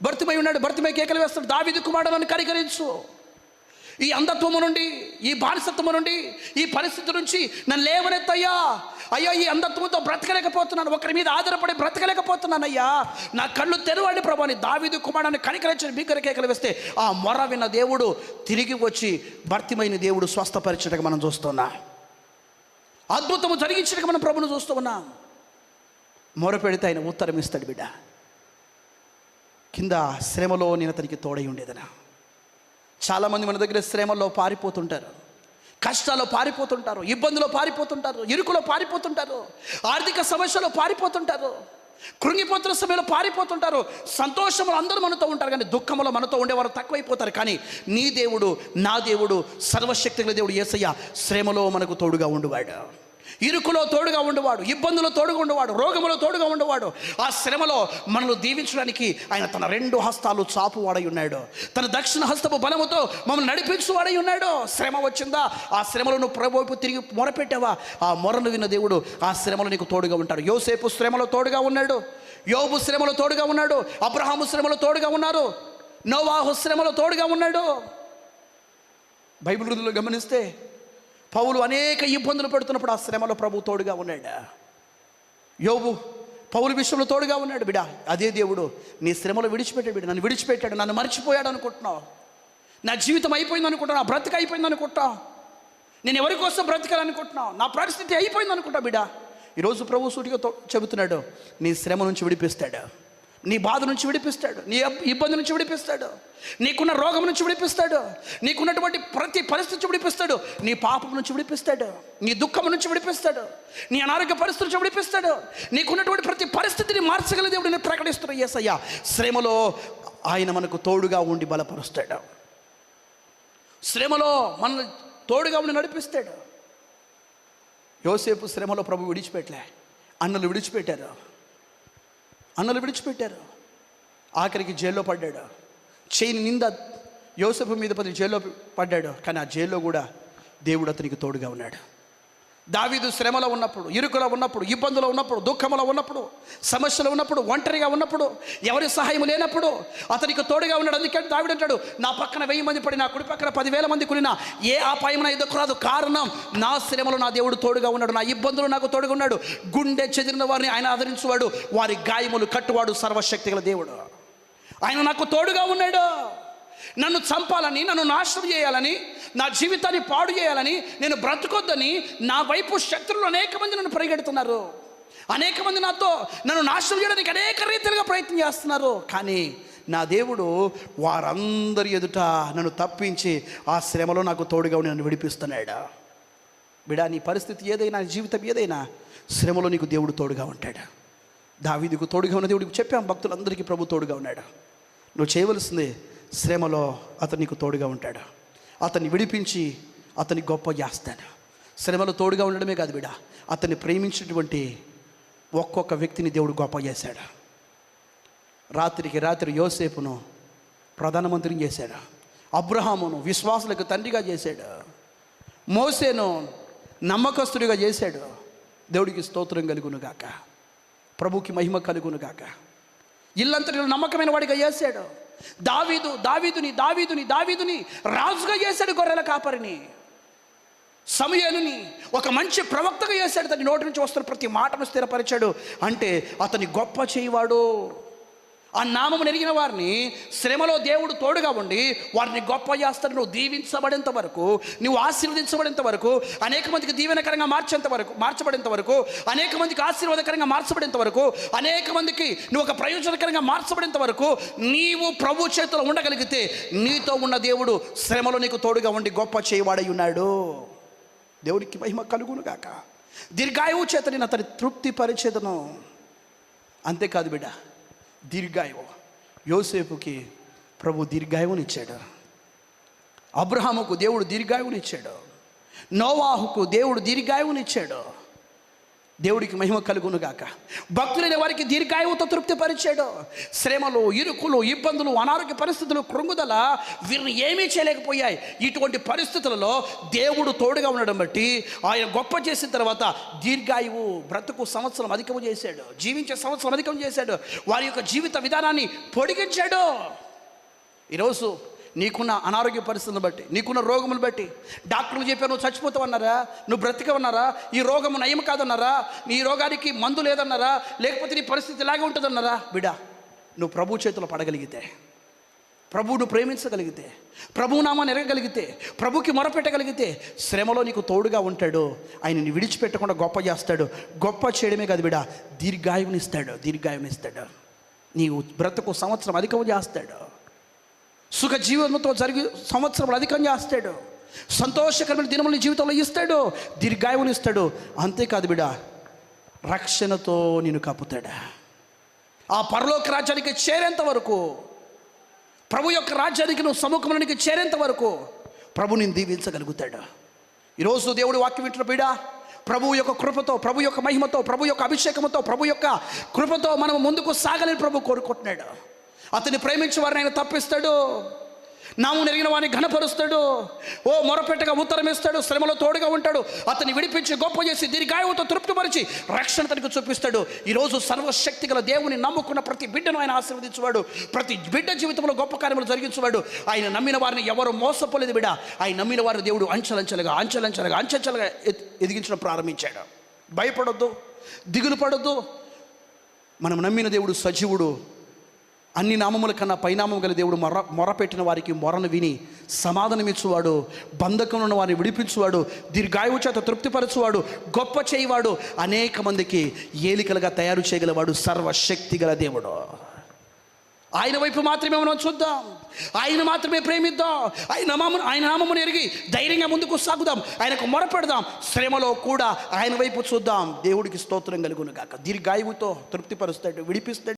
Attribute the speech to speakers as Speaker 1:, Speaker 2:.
Speaker 1: భర్తిమై ఉన్నాడు, భర్తిమై కేకలు వేస్తాడు, దావీదు కుమారుడు నన్ను కనికరించు, ఈ అంధత్వము నుండి, ఈ బానిసత్వము నుండి, ఈ పరిస్థితి నుంచి నన్ను లేవనెత్తయ్యా. అయ్యో, ఈ అంధత్వంతో బ్రతకలేకపోతున్నాను, ఒకరి మీద ఆధారపడి బ్రతకలేకపోతున్నాను అయ్యా, నా కళ్ళు తెరవండి ప్రభు అని దావీదు కుమారుని కనికరించిన బిగ్గర కేకలు వేస్తే ఆ మొర విన్న దేవుడు తిరిగి వచ్చి భర్తిమైన దేవుడు స్వస్థపరిచటగా మనం చూస్తున్నాం. అద్భుతము జరిగించటగా మనం ప్రభును చూస్తూ ఉన్నాం. మొర పెడితే ఆయన ఉత్తరం ఇస్తాడు. బిడ్డ, కింద శ్రమలో నేను అతనికి తోడై ఉండేదనా. చాలామంది మన దగ్గర శ్రమలో పారిపోతుంటారు, కష్టాల్లో పారిపోతుంటారు, ఇబ్బందులో పారిపోతుంటారు, ఇరుకులో పారిపోతుంటారు, ఆర్థిక సమస్యలో పారిపోతుంటారు, కృంగిపోతున్న సమయంలో పారిపోతుంటారు. సంతోషంలో అందరూ మనతో ఉంటారు, కానీ దుఃఖంలో మనతో ఉండేవారు తక్కువైపోతారు. కానీ నీ దేవుడు, నా దేవుడు, సర్వశక్తి గల దేవుడు యేసయ్య శ్రమలో మనకు తోడుగా ఉండువాడు, ఇరుకులో తోడుగా ఉండేవాడు, ఇబ్బందులో తోడుగా ఉండేవాడు, రోగములో తోడుగా ఉండేవాడు. ఆ శ్రమలో మనల్ని దీవించడానికి ఆయన తన 2 హస్తాలు చాపువాడై ఉన్నాడు, తన దక్షిణ హస్తపు బలముతో మమ్మల్ని నడిపించువాడై ఉన్నాడు. శ్రమ వచ్చిందా, ఆ శ్రమలో నువ్వు ప్రభు వైపు తిరిగి మొరపెట్టావా, ఆ మొరను విన్న దేవుడు ఆ శ్రమలో నీకు తోడుగా ఉంటాడు. యోసేపు శ్రమలో తోడుగా ఉన్నాడు, యోబు శ్రమలో తోడుగా ఉన్నాడు, అబ్రహాము శ్రమలో తోడుగా ఉన్నారు, నోవాహు శ్రమలో తోడుగా ఉన్నాడు. బైబిల్ గ్రంథంలో గమనిస్తే పౌలు అనేక ఇబ్బందులు పెడుతున్నప్పుడు ఆ శ్రమలో ప్రభు తోడుగా ఉన్నాడు. యోబు పౌలు విషయంలో తోడుగా ఉన్నాడు. బిడ్డ, అదే దేవుడు నీ శ్రమలో విడిచిపెట్టాడు. బిడ్డ, నన్ను విడిచిపెట్టాడు, నన్ను మర్చిపోయాడు అనుకుంటున్నావు, నా జీవితం అయిపోయింది అనుకుంటున్నావు, నా బ్రతిక అయిపోయింది అనుకుంటున్నావు, నేను ఎవరి కోసం బ్రతకాలనుకుంటున్నావు, నా పరిస్థితి అయిపోయింది అనుకుంటావు. బిడ్డ, ఈరోజు ప్రభు సూటిగా చెబుతున్నాడు, నీ శ్రమ నుంచి విడిపిస్తాడు, నీ బాధ నుంచి విడిపిస్తాడు, నీ ఇబ్బంది నుంచి విడిపిస్తాడు, నీకున్న రోగం నుంచి విడిపిస్తాడు, నీకున్నటువంటి ప్రతి పరిస్థితి విడిపిస్తాడు, నీ పాపం నుంచి విడిపిస్తాడు, నీ దుఃఖం నుంచి విడిపిస్తాడు, నీ అనారోగ్య పరిస్థితి నుంచి విడిపిస్తాడు, నీకున్నటువంటి ప్రతి పరిస్థితిని మార్చగల దేవుడు నేను ప్రకటిస్తున్నా. యేసయ్య శ్రమలో ఆయన మనకు తోడుగా ఉండి బలపరుస్తాడు, శ్రమలో మనల్ని తోడుగా ఉండి నడిపిస్తాడు. యోసేపు శ్రమలో ప్రభు విడిచిపెట్టలే, అన్నలు విడిచిపెట్టారు, అన్నలు విడిచిపెట్టారు, ఆఖరికి జైల్లో పడ్డాడు. చేయని నింద యోసేపు మీద పడి జైల్లో పడ్డాడు, కానీ ఆ జైల్లో కూడా దేవుడు అతనికి తోడుగా ఉన్నాడు. దావీదు శ్రమలో ఉన్నప్పుడు, ఇరుకులో ఉన్నప్పుడు, ఇబ్బందులో ఉన్నప్పుడు, దుఃఖంలో ఉన్నప్పుడు, సమస్యలో ఉన్నప్పుడు, ఒంటరిగా ఉన్నప్పుడు, ఎవరి సహాయం లేనప్పుడు అతనికి తోడుగా ఉన్నాడు. అందుకే దావీదు అంటాడు, నా పక్కన 1000 మంది పడి, నా కుడి పక్కన 10,000 మంది కుడినా ఏ అపాయమైనా ఎదుర్కోరాదు, కారణం నా శ్రమలో నా దేవుడు తోడుగా ఉన్నాడు, నా ఇబ్బందులు నాకు తోడుగా ఉన్నాడు. గుండె చెదిరిన వారిని ఆయన ఆదరించువాడు, వారి గాయములు కట్టువాడు సర్వశక్తి గల దేవుడు. ఆయన నాకు తోడుగా ఉన్నాడు. నన్ను చంపాలని, నన్ను నాశనం చేయాలని, నా జీవితాన్ని పాడు చేయాలని, నేను బ్రతకొద్దని నా వైపు శత్రువులు అనేక మంది నన్ను పరిగెడుతున్నారు, అనేక మంది నన్ను నాశనం చేయడానికి అనేక రీతిలుగా ప్రయత్నం చేస్తున్నారు. కానీ నా దేవుడు వారందరి ఎదుట నన్ను తప్పించి ఆ శ్రమలో నాకు తోడుగా ఉండి నన్ను విడిపిస్తున్నాడు. బిడా, నీ పరిస్థితి ఏదైనా, జీవితం ఏదైనా, శ్రమలో నీకు దేవుడు తోడుగా ఉంటాడు. దావీదుకు తోడుగా ఉన్న దేవుడికి చెప్పాం, భక్తులందరికీ ప్రభు తోడుగా ఉన్నాడు. నువ్వు చేయవలసింది, శ్రమలో అతను నీకు తోడుగా ఉంటాడు, అతన్ని విడిపించి అతన్ని గొప్ప చేస్తాడు. శ్రమలో తోడుగా ఉండడమే కాదు బిడ్డ, అతన్ని ప్రేమించినటువంటి ఒక్కొక్క వ్యక్తిని దేవుడు గొప్ప చేశాడు. రాత్రికి రాత్రి యోసేపును ప్రధానమంత్రిని చేశాడు, అబ్రహామును విశ్వాసులకు తండ్రిగా చేశాడు, మోసేను నమ్మకస్తుడిగా చేశాడు. దేవుడికి స్తోత్రం కలుగును గాక, ప్రభుకి మహిమ కలుగును గాక. ఇల్లంతటిలో నమ్మకమైన వాడిగా చేశాడు. దావీదుని రాజుగా చేశాడు, గొర్రెల కాపరిని. సమూయేలుని ఒక మంచి ప్రవక్తగా చేశాడు, తన నోటి నుంచి వస్తున్న ప్రతి మాటను స్థిరపరిచాడు. అంటే అతని గొప్ప చేయవాడు. ఆ నామము నెరిగిన వారిని శ్రమలో దేవుడు తోడుగా ఉండి వారిని గొప్ప చేస్తాడు. నువ్వు దీవించబడేంత వరకు, నువ్వు ఆశీర్వదించబడేంత వరకు, అనేక మందికి దీవెనకరంగా మార్చబడేంత వరకు, అనేక మందికి ఆశీర్వాదకరంగా మార్చబడేంత వరకు, అనేక మందికి నువ్వు ఒక ప్రయోజనకరంగా మార్చబడేంత వరకు నీవు ప్రభు చేతిలో ఉండగలిగితే నీతో ఉన్న దేవుడు శ్రమలో నీకు తోడుగా ఉండి గొప్ప చేయవాడై ఉన్నాడు. దేవుడికి మహిమ కలుగును గాక. దీర్ఘాయువు చేత నేను అతని తృప్తి పరిచేదను. అంతేకాదు బిడ్డ, దీర్ఘాయువు. యోసేపుకి ప్రభు దీర్ఘాయువునిచ్చాడు, అబ్రహాముకు దేవుడు దీర్ఘాయువునిచ్చాడు, నోవాహుకు దేవుడు దీర్ఘాయువునిచ్చాడు. దేవుడికి మహిమ కలుగును గాక. భక్తులైన వారికి దీర్ఘాయువుతో తృప్తిపరిచాడు. శ్రమలు, ఇరుకులు, ఇబ్బందులు, అనారోగ్య పరిస్థితులు, కృంగుదల వీరిని ఏమీ చేయలేకపోయాయి. ఇటువంటి పరిస్థితులలో దేవుడు తోడుగా ఉండడం బట్టి ఆయన గొప్ప చేసిన తర్వాత దీర్ఘాయువు, బ్రతుకు సంవత్సరం అధికం చేశాడు, జీవించే సంవత్సరం అధికం చేశాడు, వారి యొక్క జీవిత విధానాన్ని పొడిగించాడు. ఈరోజు నీకున్న అనారోగ్య పరిస్థితులను బట్టి, నీకున్న రోగములు బట్టి డాక్టర్లు చెప్పారు నువ్వు చచ్చిపోతావన్నారా, నువ్వు బ్రతికవన్నారా, ఈ రోగము నయం కాదన్నారా, నీ రోగానికి మందు లేదన్నారా, లేకపోతే నీ పరిస్థితి ఇలాగే ఉంటుందన్నారా, బిడ్డ నువ్వు ప్రభు చేతిలో పడగలిగితే, ప్రభువును ప్రేమించగలిగితే, ప్రభు నామాన్ని ఎరగగలిగితే, ప్రభుకి మొరపెట్టగలిగితే శ్రమలో నీకు తోడుగా ఉంటాడు. ఆయనని విడిచిపెట్టకుండా గొప్ప చేస్తాడు. గొప్ప చేయడమే కాదు బిడ్డ, దీర్ఘాయువునిస్తాడు. నీవు బ్రతుకు సంవత్సరం అధికం చేస్తాడు. సుఖ జీవనంతో జరిగి సంవత్సరంలో అధికం చేస్తాడు. సంతోషకరమైన దినములు జీవితంలో ఇస్తాడు. దీర్ఘాయువుని ఇస్తాడు. అంతేకాదు బిడ్డ, రక్షణతో నేను కప్పుతాడు. ఆ పరలోక రాజ్యానికి చేరేంత వరకు, ప్రభు యొక్క రాజ్యానికి నువ్వు సముఖంలోనికి చేరేంత వరకు ప్రభు నేను దీవించగలుగుతాడు. ఈరోజు దేవుడి వాక్యం వింటున్న బిడ్డ, ప్రభు యొక్క కృపతో, ప్రభు యొక్క మహిమతో, ప్రభు యొక్క అభిషేకంతో, ప్రభు యొక్క కృపతో మనం ముందుకు సాగాలని ప్రభు కోరుకుంటున్నాడు. అతన్ని ప్రేమించే వారిని ఆయన తప్పిస్తాడు. నామం ఎరిగిన వారిని ఘనపరుస్తాడు. ఓ మొరపెట్టగా ఉత్తరం ఇస్తాడు. శ్రమలో తోడుగా ఉంటాడు. అతన్ని విడిపించి గొప్ప చేసి దీర్ఘాయువుతో తృప్తిపరిచి రక్షణ తనకు చూపిస్తాడు. ఈరోజు సర్వశక్తి గల దేవుని నమ్ముకున్న ప్రతి బిడ్డను ఆయన ఆశీర్వదించేవాడు. ప్రతి బిడ్డ జీవితంలో గొప్ప కార్యములు జరిగించేవాడు. ఆయన నమ్మిన వారిని ఎవరు మోసపోలేదు బిడ్డ. ఆయన నమ్మిన వారిని దేవుడు అంచెలంచెలుగా ఎదిగించడం ప్రారంభించాడు. భయపడొద్దు, దిగులు పడొద్దు. మనం నమ్మిన దేవుడు సజీవుడు. అన్ని నామముల కన్నా పైనామం గల దేవుడు మొరపెట్టిన వారికి మొరను విని సమాధానమిచ్చువాడు, బంధకంలో ఉన్న వారిని విడిపించువాడు, దీర్ఘాయువు చేత తృప్తిపరచువాడు, గొప్ప చేయవాడు, అనేక మందికి ఏలికలుగా తయారు చేయగలవాడు, సర్వశక్తి గల దేవుడు. ఆయన వైపు మాత్రమే మనం చూద్దాం. ఆయన మాత్రమే ప్రేమిద్దాం. ఆయన నామమును ఎరిగి ధైర్యంగా ముందుకు సాగుదాం. ఆయనకు మొరపెడదాం. శ్రమలో కూడా ఆయన వైపు చూద్దాం. దేవుడికి స్తోత్రం కలుగును గాక. దీర్ఘాయువుతో తృప్తిపరుస్తాడు, విడిపిస్తాడు.